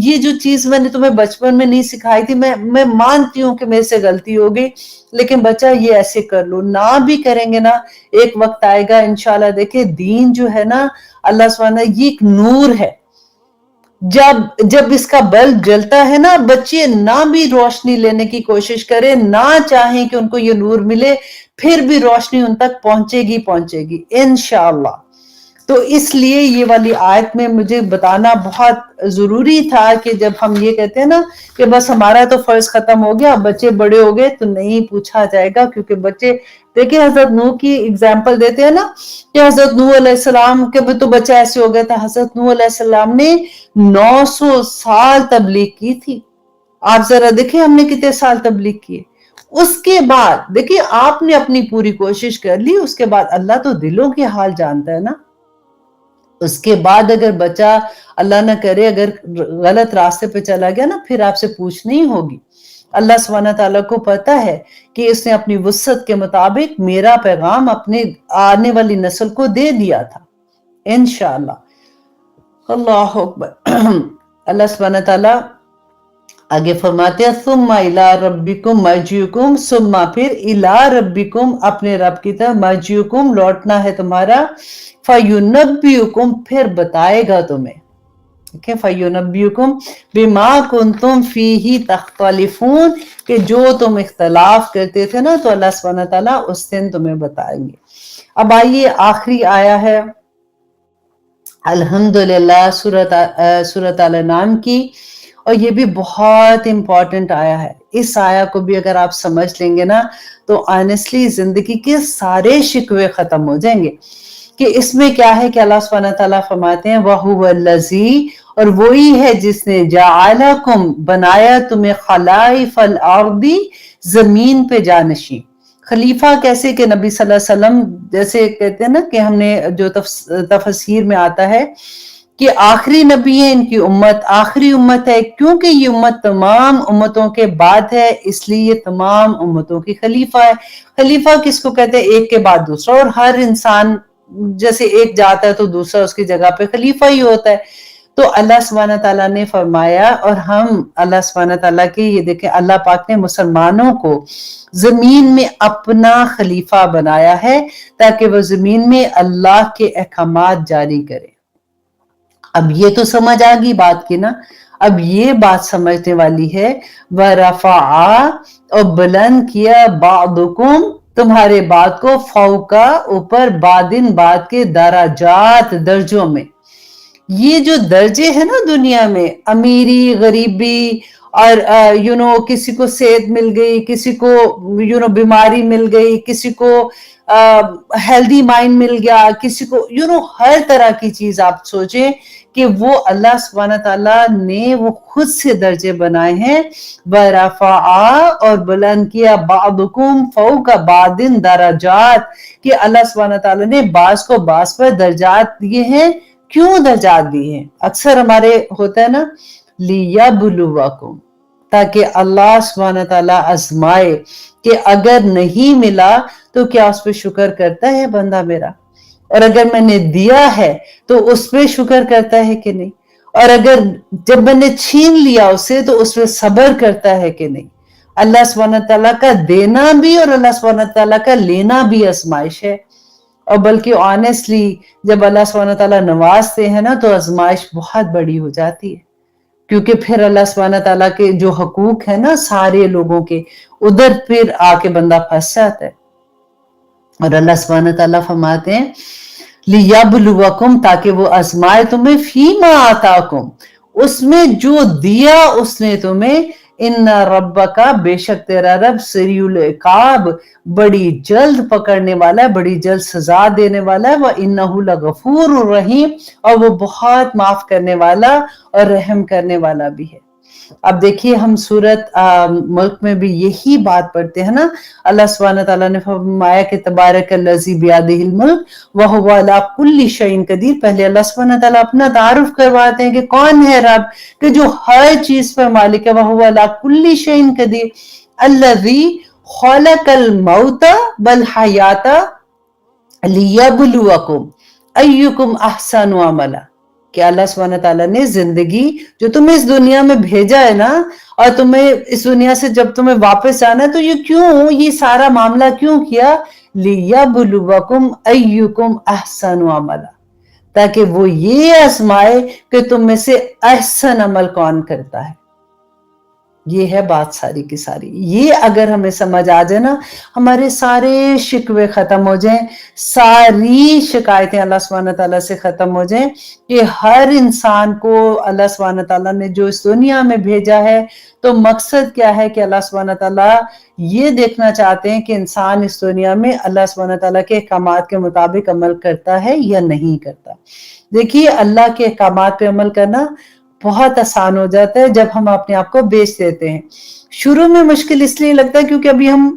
یہ جو چیز میں نے تمہیں بچپن میں نہیں سکھائی تھی، میں مانتی ہوں کہ میرے سے غلطی ہوگی، لیکن بچہ یہ ایسے کر لو. نہ بھی کریں گے نا، ایک وقت آئے گا انشاءاللہ. دیکھیں دین جو ہے نا اللہ سبحانہ یہ ایک نور ہے، جب اس کا بلب جلتا ہے نا، بچے نہ بھی روشنی لینے کی کوشش کریں، نہ چاہیں کہ ان کو یہ نور ملے، پھر بھی روشنی ان تک پہنچے گی انشاءاللہ. تو اس لیے یہ والی آیت میں مجھے بتانا بہت ضروری تھا کہ جب ہم یہ کہتے ہیں نا کہ بس ہمارا تو فرض ختم ہو گیا، بچے بڑے ہو گئے، تو نہیں پوچھا جائے گا. کیونکہ بچے دیکھیں حضرت نوح کی اگزامپل دیتے ہیں نا کہ حضرت نوح علیہ السلام کے بھی تو بچہ ایسے ہو گیا تھا. حضرت نوح علیہ السلام نے 900 سال تبلیغ کی تھی. آپ ذرا دیکھیں ہم نے کتنے سال تبلیغ کیے. اس کے بعد دیکھیں آپ نے اپنی پوری کوشش کر لی، اس کے بعد اللہ تو دلوں کے حال جانتا ہے نا. اس کے بعد اگر بچہ اللہ نہ کرے اگر غلط راستے پہ چلا گیا نا، پھر آپ سے پوچھ نہیں ہوگی. اللہ سبحانہ تعالیٰ کو پتا ہے کہ اس نے اپنی وسعت کے مطابق میرا پیغام اپنے آنے والی نسل کو دے دیا تھا انشاءاللہ. اللہ اکبر. اللہ سبحانہ تعالیٰ آگے فرماتے ہیں ثم الی ربکم مرجعکم، ثم پھر الی ربکم اپنے رب کی طرف، مرجعکم لوٹنا ہے تمہارا، فینبئکم پھر بتائے گا تمہیں. فینبئکم بما کنتم فیہ تختلفون، کہ جو تم اختلاف کرتے تھے نا تو اللہ سبحانہ تعالیٰ اس دن تمہیں بتائیں گے. اب آئیے آخری آیا ہے الحمدللہ سورۃ الانعام کی، اور یہ بھی بہت امپورٹنٹ آیا ہے. اس آیا کو بھی اگر آپ سمجھ لیں گے نا تو آنیسٹلی زندگی کے سارے شکوے ختم ہو جائیں گے. کہ اس میں کیا ہے کہ اللہ سبحانہ تعالیٰ فرماتے ہیں وَهُوَ الَّذِي، اور وہی ہے جس نے جَعَلَكُمْ بنایا تمہیں خَلَائِفَ الْأَرْضِ زمین پہ جانشین. خلیفہ کیسے کہ نبی صلی اللہ علیہ وسلم جیسے کہتے ہیں نا کہ ہم نے جو تفسیر میں آتا ہے کہ آخری نبی ہے، ان کی امت آخری امت ہے، کیونکہ یہ امت تمام امتوں کے بعد ہے اس لیے یہ تمام امتوں کی خلیفہ ہے۔ خلیفہ کس کو کہتے ہیں؟ ایک کے بعد دوسرا، اور ہر انسان جیسے ایک جاتا ہے تو دوسرا اس کی جگہ پہ خلیفہ ہی ہوتا ہے۔ تو اللہ سبحانہ تعالیٰ نے فرمایا، اور ہم اللہ سبحانہ تعالیٰ کی یہ دیکھیں، اللہ پاک نے مسلمانوں کو زمین میں اپنا خلیفہ بنایا ہے تاکہ وہ زمین میں اللہ کے احکامات جاری کرے۔ اب یہ تو سمجھ آ گئی بات کی نا، اب یہ بات سمجھنے والی ہے، وَرَفَعَ، اور بلند کیا، بَعْضُكُمْ، تمہارے بعد کو، فوقا، اوپر، بعدن، بعد کے، درجات، درجوں میں۔ یہ جو درجے ہیں نا دنیا میں، امیری، غریبی، اور کسی کو صحت مل گئی، کسی کو بیماری مل گئی، کسی کو ہیلدی مائنڈ مل گیا، کسی کو ہر طرح کی چیز آپ سوچیں کہ وہ اللہ سبحانہ تعالیٰ نے وہ خود سے درجے بنائے ہیں۔ وَرَفَعَ، اور بلند کیا، بَعْضُكُمْ فَوْقَ بَعْضٍ درجات، کہ اللہ سبحانہ تعالیٰ نے بعض کو بعض پر درجات دیے ہیں۔ کیوں درجات دیے ہیں؟ اکثر ہمارے ہوتا ہے نا، لِيَبْلُوَكُمْ، تاکہ اللہ سبحانہ تعالیٰ آزمائے کہ اگر نہیں ملا تو کیا اس پہ شکر کرتا ہے بندہ میرا، اور اگر میں نے دیا ہے تو اس پہ شکر کرتا ہے کہ نہیں، اور اگر جب میں نے چھین لیا اسے تو اس پہ صبر کرتا ہے کہ نہیں۔ اللہ سبحانہ تعالیٰ کا دینا بھی اور اللہ سبحانہ تعالیٰ کا لینا بھی آزمائش ہے، اور بلکہ آنیسٹلی جب اللہ سبحانہ تعالیٰ نوازتے ہیں نا تو آزمائش بہت بڑی ہو جاتی ہے، کیونکہ پھر اللہ سبحانہ تعالیٰ کے جو حقوق ہیں نا سارے لوگوں کے، ادھر پھر آ کے بندہ پھنس جاتا ہے۔ اور اللہ سبحانہ تعالیٰ فرماتے ہیں لِيَبْلُوَكُمْ، تاکہ وہ آزمائے تمہیں، فِيمَا آتَاكُمْ، اس میں جو دیا اس نے تمہیں، ان ربک، بے شک تیرا رب، سریع العقاب، بڑی جلد پکڑنے والا ہے، بڑی جلد سزا دینے والا ہے، وَإِنَّهُ لَغَفُورٌ رَحِيمٌ، اور وہ بہت معاف کرنے والا اور رحم کرنے والا بھی ہے۔ اب دیکھیے ہم سورت ملک میں بھی یہی بات پڑھتے ہیں نا، اللہ سبحانہ تعالیٰ نے فرمایا کہ تبارک الذی بیدہ الملک وہو علی کل شیء قدیر۔ پہلے اللہ سبحانہ تعالیٰ اپنا تعارف کرواتے ہیں کہ کون ہے رب، کہ جو ہر چیز پر مالک ہے، وہو علی کل شیء قدیر، الذی خلق الموت والحیات لیبلوکم ایکم احسن عملا، کہ اللہ سبحانہ تعالیٰ نے زندگی جو تمہیں اس دنیا میں بھیجا ہے نا، اور تمہیں اس دنیا سے جب تمہیں واپس آنا ہے تو یہ سارا معاملہ کیوں کیا؟ لِيَبْلُوَكُمْ أَيُّكُمْ أَحْسَنُ عَمَلًا، تاکہ وہ یہ آزمائے کہ تم میں سے احسن عمل کون کرتا ہے۔ یہ ہے بات ساری کی ساری، یہ اگر ہمیں سمجھ آ جائے نا، ہمارے سارے شکوے ختم ہو جائیں، ساری شکایتیں اللہ سبحانہ تعالیٰ سے ختم ہو جائیں، کہ ہر انسان کو اللہ سبحانہ تعالیٰ نے جو اس دنیا میں بھیجا ہے تو مقصد کیا ہے، کہ اللہ سبحانہ تعالیٰ یہ دیکھنا چاہتے ہیں کہ انسان اس دنیا میں اللہ سبحانہ تعالیٰ کے احکامات کے مطابق عمل کرتا ہے یا نہیں کرتا۔ دیکھیے اللہ کے احکامات پہ عمل کرنا بہت آسان ہو جاتا ہے جب ہم اپنے آپ کو بیچ دیتے ہیں۔ شروع میں مشکل اس لیے لگتا ہے کیونکہ ابھی ہم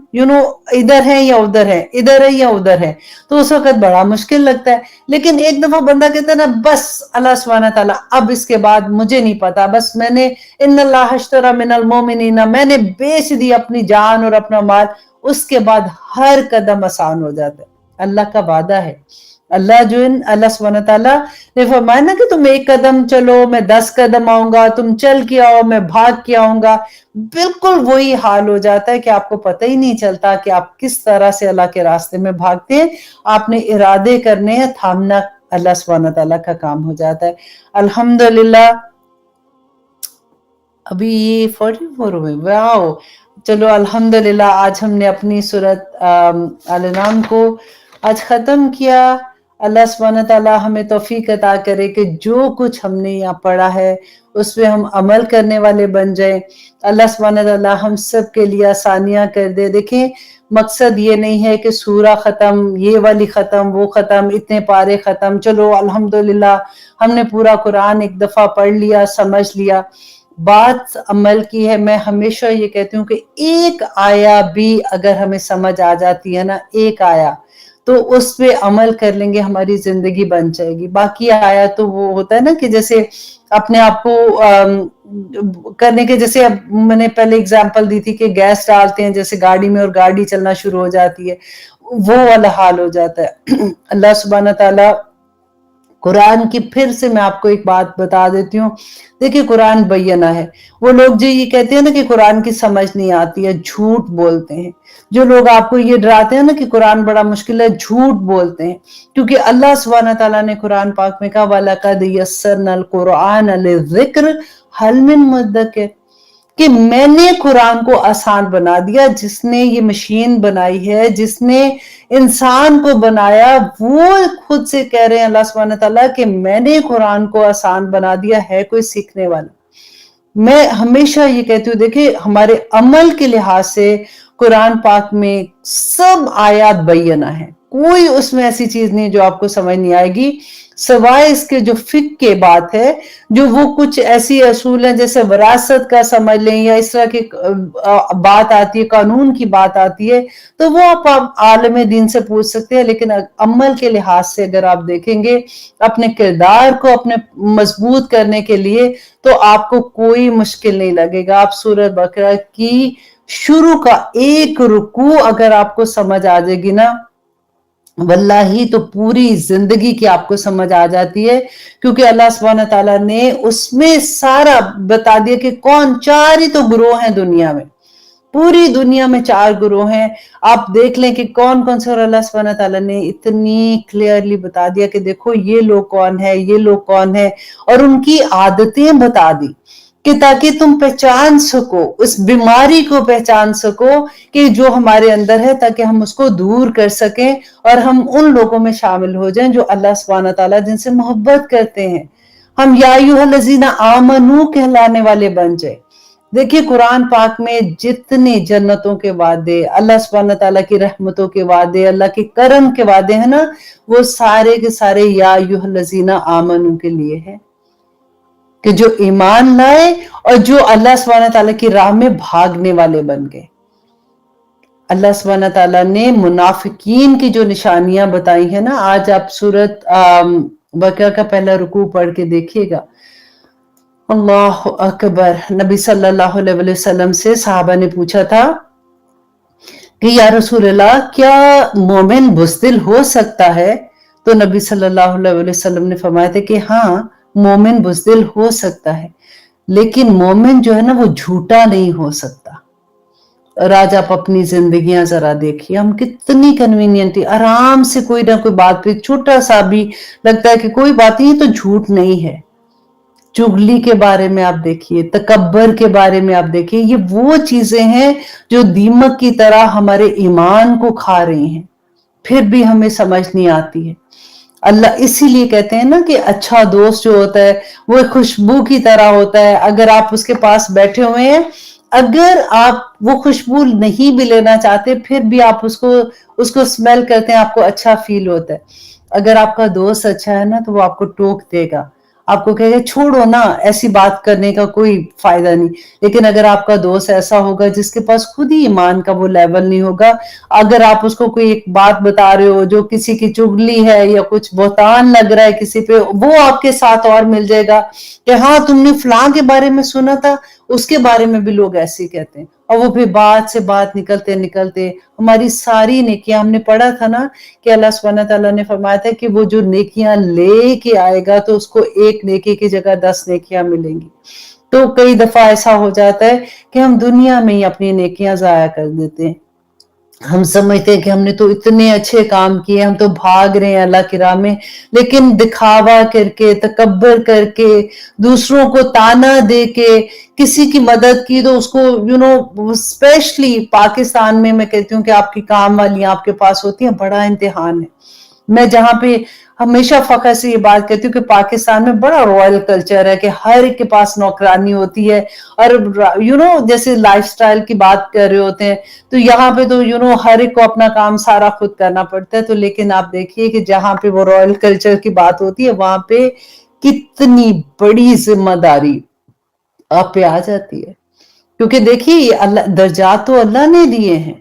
ادھر ہیں یا ادھر ہیں، ادھر ہے یا ادھر ہے، تو اس وقت بڑا مشکل لگتا ہے۔ لیکن ایک دفعہ بندہ کہتا ہے نا، بس اللہ سبحانہ تعالیٰ اب اس کے بعد مجھے نہیں پتا، بس میں نے ان اللہ اشتری من المؤمنین، میں نے بیچ دی اپنی جان اور اپنا مال، اس کے بعد ہر قدم آسان ہو جاتا ہے۔ اللہ کا وعدہ ہے، اللہ سبحانہ تعالیٰ نے فرمایا نا کہ تم ایک قدم چلو میں 10 قدم آؤں گا، تم چل کے آؤ میں بھاگ کے آؤں گا۔ بالکل وہی حال ہو جاتا ہے کہ آپ کو پتہ ہی نہیں چلتا کہ آپ کس طرح سے اللہ کے راستے میں بھاگتے ہیں۔ آپ نے ارادے کرنے ہیں، تھامنا اللہ سبحانہ تعالیٰ کا کام ہو جاتا ہے۔ الحمدللہ ابھی 44 ہوئے، واو، چلو الحمدللہ آج ہم نے اپنی سورت آل انعام کو آج ختم کیا۔ اللہ سبحانہ تعالیٰ ہمیں توفیق عطا کرے کہ جو کچھ ہم نے یہاں پڑھا ہے اس پہ ہم عمل کرنے والے بن جائیں۔ اللہ سبحانہ تعالیٰ ہم سب کے لیے آسانیاں کر دے۔ دیکھیں مقصد یہ نہیں ہے کہ سورہ ختم، یہ والی ختم، وہ ختم، اتنے پارے ختم، چلو الحمدللہ ہم نے پورا قرآن ایک دفعہ پڑھ لیا، سمجھ لیا۔ بات عمل کی ہے۔ میں ہمیشہ یہ کہتی ہوں کہ ایک آیا بھی اگر ہمیں سمجھ آ جاتی ہے نا، ایک آیا، تو اس پہ عمل کر لیں گے ہماری زندگی بن جائے گی. باقی آیا تو وہ ہوتا ہے نا کہ جیسے اپنے آپ کو کرنے کے, جیسے اب میں نے پہلے اگزامپل دی تھی کہ گیس ڈالتے ہیں جیسے گاڑی میں اور گاڑی چلنا شروع ہو جاتی ہے, وہ والا حال ہو جاتا ہے. اللہ سبحانہ تعالیٰ قرآن کی, پھر سے میں آپ کو ایک بات بتا دیتی ہوں, دیکھیں قرآن بینہ ہے. وہ لوگ جو یہ کہتے ہیں نا کہ قرآن کی سمجھ نہیں آتی ہے, جھوٹ بولتے ہیں. جو لوگ آپ کو یہ ڈراتے ہیں نا کہ قرآن بڑا مشکل ہے, جھوٹ بولتے ہیں. کیونکہ اللہ سبحانہ تعالیٰ نے قرآن پاک میں کہا وَلَقَدْ يَسَّرْنَا الْقُرْآنَ لِلذِّكْرِ هَلْ مِن مُدَّكِرٍ, کہ میں نے قرآن کو آسان بنا دیا. جس نے یہ مشین بنائی ہے, جس نے انسان کو بنایا, وہ خود سے کہہ رہے ہیں اللہ سبحانہ تعالیٰ کہ میں نے قرآن کو آسان بنا دیا, ہے کوئی سیکھنے والا. میں ہمیشہ یہ کہتی ہوں, دیکھیں ہمارے عمل کے لحاظ سے قرآن پاک میں سب آیات بینہ ہیں, کوئی اس میں ایسی چیز نہیں جو آپ کو سمجھ نہیں آئے گی, سوائے اس کے جو فقہ کے بات ہے, جو وہ کچھ ایسی اصول ہیں جیسے وراثت کا سمجھ لیں, یا اس طرح کی بات آتی ہے, قانون کی بات آتی ہے, تو وہ آپ عالم دین سے پوچھ سکتے ہیں. لیکن عمل کے لحاظ سے اگر آپ دیکھیں گے اپنے کردار کو اپنے مضبوط کرنے کے لیے, تو آپ کو کوئی مشکل نہیں لگے گا. آپ سورہ بقرہ کی شروع کا ایک رکوع اگر آپ کو سمجھ آ جائے گی نا, واللہ تو پوری زندگی کی آپ کو سمجھ آ جاتی ہے. کیونکہ اللہ سبحانہ تعالیٰ نے اس میں سارا بتا دیا کہ کون, 4 ہی تو گروہ ہیں دنیا میں, پوری دنیا میں 4 گروہ ہیں. آپ دیکھ لیں کہ کون کون سے, اور اللہ سبحانہ تعالیٰ نے اتنی کلیئرلی بتا دیا کہ دیکھو یہ لوگ کون ہے, یہ لوگ کون ہے, اور ان کی عادتیں بتا دی کہ تاکہ تم پہچان سکو, اس بیماری کو پہچان سکو کہ جو ہمارے اندر ہے, تاکہ ہم اس کو دور کر سکیں اور ہم ان لوگوں میں شامل ہو جائیں جو اللہ سبحانہ تعالیٰ جن سے محبت کرتے ہیں. ہم یا ایھا الذین آمنو کہلانے والے بن جائیں. دیکھیے قرآن پاک میں جتنے جنتوں کے وعدے, اللہ سبحانہ تعالیٰ کی رحمتوں کے وعدے, اللہ کے کرم کے وعدے ہیں نا, وہ سارے کے سارے یا ایھا الذین آمنو کے لیے ہیں, کہ جو ایمان لائے اور جو اللہ سبحانہ تعالیٰ کی راہ میں بھاگنے والے بن گئے. اللہ سبحانہ تعالیٰ نے منافقین کی جو نشانیاں بتائی ہیں نا, آج آپ سورۃ بقرہ کا پہلا رکوع پڑھ کے دیکھیے گا. اللہ اکبر. نبی صلی اللہ علیہ وسلم سے صحابہ نے پوچھا تھا کہ یا رسول اللہ کیا مومن بزدل ہو سکتا ہے؟ تو نبی صلی اللہ علیہ وسلم نے فرمایا تھا کہ ہاں مومن بزدل ہو سکتا ہے, لیکن مومن جو ہے نا وہ جھوٹا نہیں ہو سکتا. اور آج آپ اپنی زندگیاں ذرا دیکھیے, ہم کتنی کنوینئنٹلی آرام سے کوئی نہ کوئی بات پہ چھوٹا سا بھی لگتا ہے کہ کوئی بات نہیں, تو جھوٹ نہیں ہے. چغلی کے بارے میں آپ دیکھیے, تکبر کے بارے میں آپ دیکھیے, یہ وہ چیزیں ہیں جو دیمک کی طرح ہمارے ایمان کو کھا رہی ہیں, پھر بھی ہمیں سمجھ نہیں آتی ہے. اللہ اسی لیے کہتے ہیں نا کہ اچھا دوست جو ہوتا ہے وہ ایک خوشبو کی طرح ہوتا ہے. اگر آپ اس کے پاس بیٹھے ہوئے ہیں, اگر آپ وہ خوشبو نہیں بھی لینا چاہتے, پھر بھی آپ اس کو اسمیل کرتے ہیں, آپ کو اچھا فیل ہوتا ہے. اگر آپ کا دوست اچھا ہے نا, تو وہ آپ کو ٹوک دے گا, آپ کو کہے گا چھوڑو نا, ایسی بات کرنے کا کوئی فائدہ نہیں. لیکن اگر آپ کا دوست ایسا ہوگا جس کے پاس خود ہی ایمان کا وہ لیول نہیں ہوگا, اگر آپ اس کو کوئی ایک بات بتا رہے ہو جو کسی کی چغلی ہے یا کچھ بہتان لگ رہا ہے کسی پہ, وہ آپ کے ساتھ اور مل جائے گا کہ ہاں تم نے فلاں کے بارے میں سنا تھا, اس کے بارے میں بھی لوگ ایسے ہی کہتے ہیں. اور وہ پھر بات سے بات نکلتے نکلتے ہماری ساری نیکیاں, ہم نے پڑھا تھا نا کہ اللہ سبحانہ تعالیٰ نے فرمایا تھا کہ وہ جو نیکیاں لے کے آئے گا تو اس کو ایک نیکی کی جگہ 10 نیکیاں ملیں گی. تو کئی دفعہ ایسا ہو جاتا ہے کہ ہم دنیا میں ہی اپنی نیکیاں ضائع کر دیتے ہیں. ہم سمجھتے ہیں کہ ہم نے تو اتنے اچھے کام کیے, ہم تو بھاگ رہے ہیں اللہ کی راہ میں, لیکن دکھاوا کر کے, تکبر کر کے, دوسروں کو تانا دے کے کسی کی مدد کی, تو اس کو اسپیشلی پاکستان میں کہتی ہوں کہ آپ کی کام والیاں آپ کے پاس ہوتی ہیں, بڑا امتحان ہے. میں جہاں پہ ہمیشہ فخر سے یہ بات کہتی ہوں کہ پاکستان میں بڑا رائل کلچر ہے کہ ہر ایک کے پاس نوکرانی ہوتی ہے, اور جیسے لائف سٹائل کی بات کر رہے ہوتے ہیں, تو یہاں پہ تو ہر ایک کو اپنا کام سارا خود کرنا پڑتا ہے. تو لیکن آپ دیکھیے کہ جہاں پہ وہ رائل کلچر کی بات ہوتی ہے, وہاں پہ کتنی بڑی ذمہ داری آپ پہ آ جاتی ہے. کیونکہ دیکھیے اللہ درجات تو اللہ نے دیے ہیں,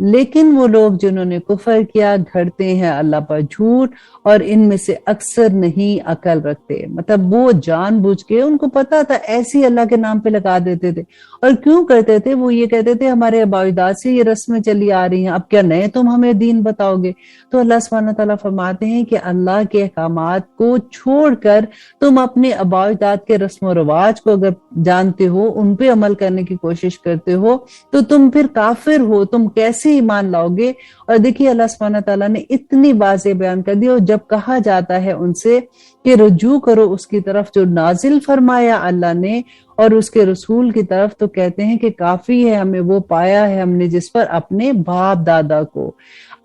لیکن وہ لوگ جنہوں نے کفر کیا گھڑتے ہیں اللہ پر جھوٹ اور ان میں سے اکثر نہیں عقل رکھتے. مطلب وہ جان بوجھ کے، ان کو پتا تھا ایسی اللہ کے نام پہ لگا دیتے تھے. اور کیوں کرتے تھے؟ وہ یہ کہتے تھے ہمارے آباء و اجداد سے یہ رسمیں چلی آ رہی ہیں، اب کیا نئے تم ہمیں دین بتاؤ گے؟ تو اللہ سبحانہ تعالیٰ فرماتے ہیں کہ اللہ کے احکامات کو چھوڑ کر تم اپنے آباء و اجداد کے رسم و رواج کو اگر جانتے ہو، ان پہ عمل کرنے کی کوشش کرتے ہو، تو تم پھر کافر ہو. تم کیسے ایمان لاؤ گے؟ اور دیکھیے اللہ سبحانہ تعالیٰ نے اتنی واضح بیان کر دی. اور جب کہا جاتا ہے ان سے کہ رجوع کرو اس کی طرف جو نازل فرمایا اللہ نے اور اس کے رسول کی طرف، تو کہتے ہیں کہ کافی ہے ہمیں وہ پایا ہے ہم نے جس پر اپنے باپ دادا کو،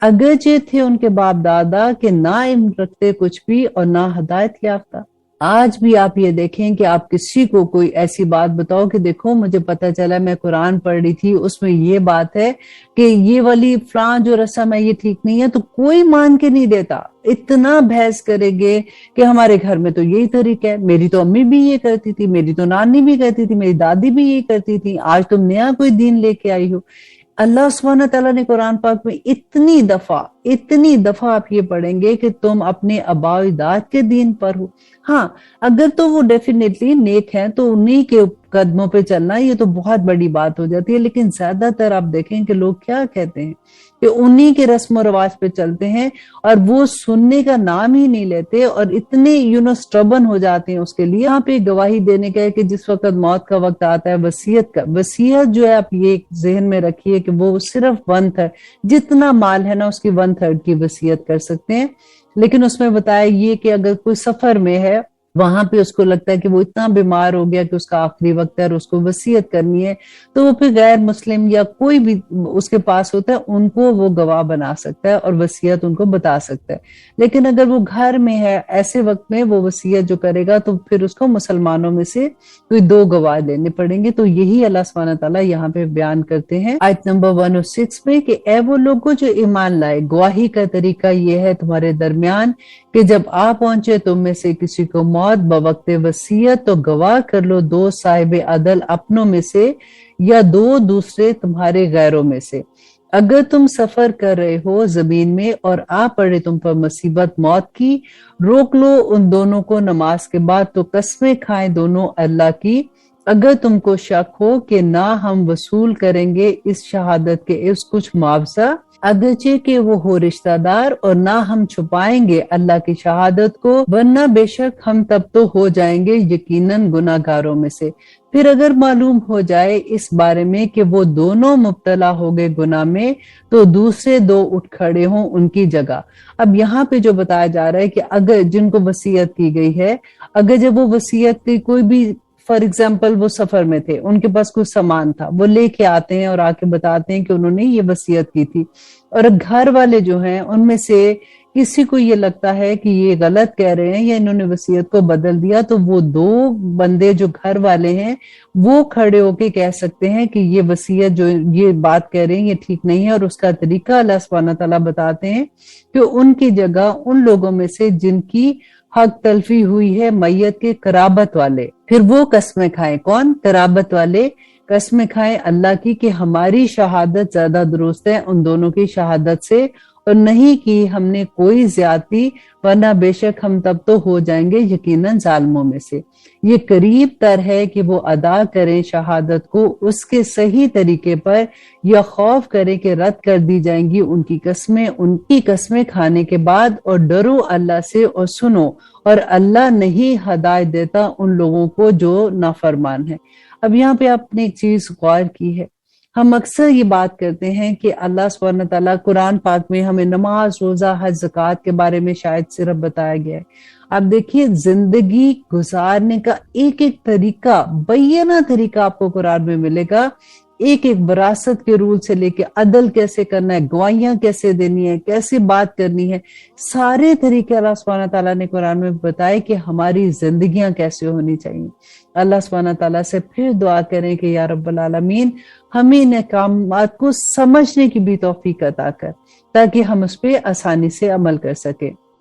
اگرچہ تھے ان کے باپ دادا کہ نہ علم رکھتے کچھ بھی اور نہ ہدایت یافتہ. آج بھی آپ یہ دیکھیں کہ آپ کسی کو کوئی ایسی بات بتاؤ کہ دیکھو مجھے پتا چلا میں قرآن پڑھ رہی تھی اس میں یہ بات ہے کہ یہ والی فلاں جو رسم ہے یہ ٹھیک نہیں ہے، تو کوئی مان کے نہیں دیتا. اتنا بحث کرے گے کہ ہمارے گھر میں تو یہی طریقہ ہے، میری تو امی بھی یہ کرتی تھی، میری تو نانی بھی کرتی تھی، میری دادی بھی یہ کرتی تھی، آج تم نیا کوئی دین لے کے آئی ہو. اللہ سبحانہ تعالیٰ نے قرآن پاک میں اتنی دفعہ آپ یہ پڑھیں گے کہ تم اپنے آباء و اجداد کے دین پر ہو. ہاں اگر تو وہ ڈیفینیٹلی نیک ہیں تو انہی کے قدموں پہ چلنا یہ تو بہت بڑی بات ہو جاتی ہے. لیکن زیادہ تر آپ دیکھیں کہ لوگ کیا کہتے ہیں کہ انہی کے رسم و رواج پہ چلتے ہیں اور وہ سننے کا نام ہی نہیں لیتے اور اتنے سٹربن ہو جاتے ہیں اس کے لیے. یہاں پہ گواہی دینے کا ہے کہ جس وقت موت کا وقت آتا ہے وصیت جو ہے آپ یہ ذہن میں رکھیے کہ وہ صرف 1/3 جتنا مال ہے نا اس کی 1/3 کی وصیت کر سکتے ہیں. لیکن اس میں بتایا یہ کہ اگر کوئی سفر میں ہے، وہاں پہ اس کو لگتا ہے کہ وہ اتنا بیمار ہو گیا کہ اس کا آخری وقت ہے اور اس کو وصیت کرنی ہے، تو وہ پھر غیر مسلم یا کوئی بھی اس کے پاس ہوتا ہے ان کو وہ گواہ بنا سکتا ہے اور وصیت ان کو بتا سکتا ہے. لیکن اگر وہ گھر میں ہے ایسے وقت میں وہ وصیت جو کرے گا تو پھر اس کو مسلمانوں میں سے کوئی 2 گواہ لینے پڑیں گے. تو یہی اللہ سبحانہ تعالیٰ یہاں پہ بیان کرتے ہیں آیت نمبر 106 میں کہ اے وہ لوگوں جو ایمان لائے، گواہی کا طریقہ یہ ہے تمہارے درمیان کہ جب آ پہنچے تم میں سے کسی کو موت بوقت وصیت تو گواہ کر لو 2 صاحب عدل اپنوں میں سے یا 2 دوسرے تمہارے غیروں میں سے. اگر تم سفر کر رہے ہو زمین میں اور آ پڑے تم پر مصیبت موت کی، روک لو ان دونوں کو نماز کے بعد تو قسمیں کھائیں دونوں اللہ کی، اگر تم کو شک ہو کہ نہ ہم وصول کریں گے اس شہادت کے اس کچھ معاوضہ، اگرچہ کہ وہ ہو رشتہ دار، اور نہ ہم چھپائیں گے اللہ کی شہادت کو، ورنہ بے شک ہم تب تو ہو جائیں گے یقیناً گناہ گاروں میں سے. پھر اگر معلوم ہو جائے اس بارے میں کہ وہ دونوں مبتلا ہو گئے گناہ میں تو دوسرے 2 اٹھ کھڑے ہوں ان کی جگہ. اب یہاں پہ جو بتایا جا رہا ہے کہ اگر جن کو وصیت کی گئی ہے، اگر جب وہ وصیت کی کوئی بھی فار ایگزامپل وہ سفر میں تھے، ان کے پاس کچھ سامان تھا، وہ لے کے آتے ہیں اور آ کے بتاتے ہیں کہ انہوں نے یہ وصیت کی تھی، اور گھر والے جو ہیں ان میں سے کسی کو یہ لگتا ہے کہ یہ غلط کہہ رہے ہیں یا انہوں نے وصیت کو بدل دیا، تو وہ 2 بندے جو گھر والے ہیں وہ کھڑے ہو کے کہہ سکتے ہیں کہ یہ وصیت جو یہ بات کہہ رہے ہیں یہ ٹھیک نہیں ہے. اور اس کا طریقہ اللہ سبحانہ تعالیٰ بتاتے ہیں کہ ان کی جگہ ان لوگوں میں سے جن کی حق تلفی ہوئی ہے میت کے قرابت والے، پھر وہ قسمیں کھائیں. کون؟ قرابت والے قسمیں کھائیں اللہ کی کہ ہماری شہادت زیادہ درست ہے ان دونوں کی شہادت سے، اور نہیں کی ہم نے کوئی زیادتی، ورنہ بے شک ہم تب تو ہو جائیں گے یقیناً ظالموں میں سے. یہ قریب تر ہے کہ وہ ادا کریں شہادت کو اس کے صحیح طریقے پر، یا خوف کریں کہ رد کر دی جائیں گی ان کی قسمیں کھانے کے بعد. اور ڈرو اللہ سے اور سنو، اور اللہ نہیں ہدایت دیتا ان لوگوں کو جو نافرمان ہیں. اب یہاں پہ آپ نے ایک چیز غور کی ہے، ہم اکثر یہ بات کرتے ہیں کہ اللہ سبحانہ تعالیٰ قرآن پاک میں ہمیں نماز، روزہ، حج، زکوٰۃ کے بارے میں شاید صرف بتایا گیا ہے. اب دیکھیے زندگی گزارنے کا ایک طریقہ، بینہ طریقہ آپ کو قرآن میں ملے گا. ایک وراثت کے رول سے لے کے عدل کیسے کرنا ہے، گواہیاں کیسے دینی ہے، کیسے بات کرنی ہے، سارے طریقے اللہ سبحانہ تعالیٰ نے قرآن میں بتائے کہ ہماری زندگیاں کیسے ہونی چاہیے. اللہ سبحانہ تعالیٰ سے پھر دعا کریں کہ یا رب العالمین ہمیں ان احکامات کو سمجھنے کی بھی توفیق عطا کر تاکہ ہم اس پہ آسانی سے عمل کر سکیں.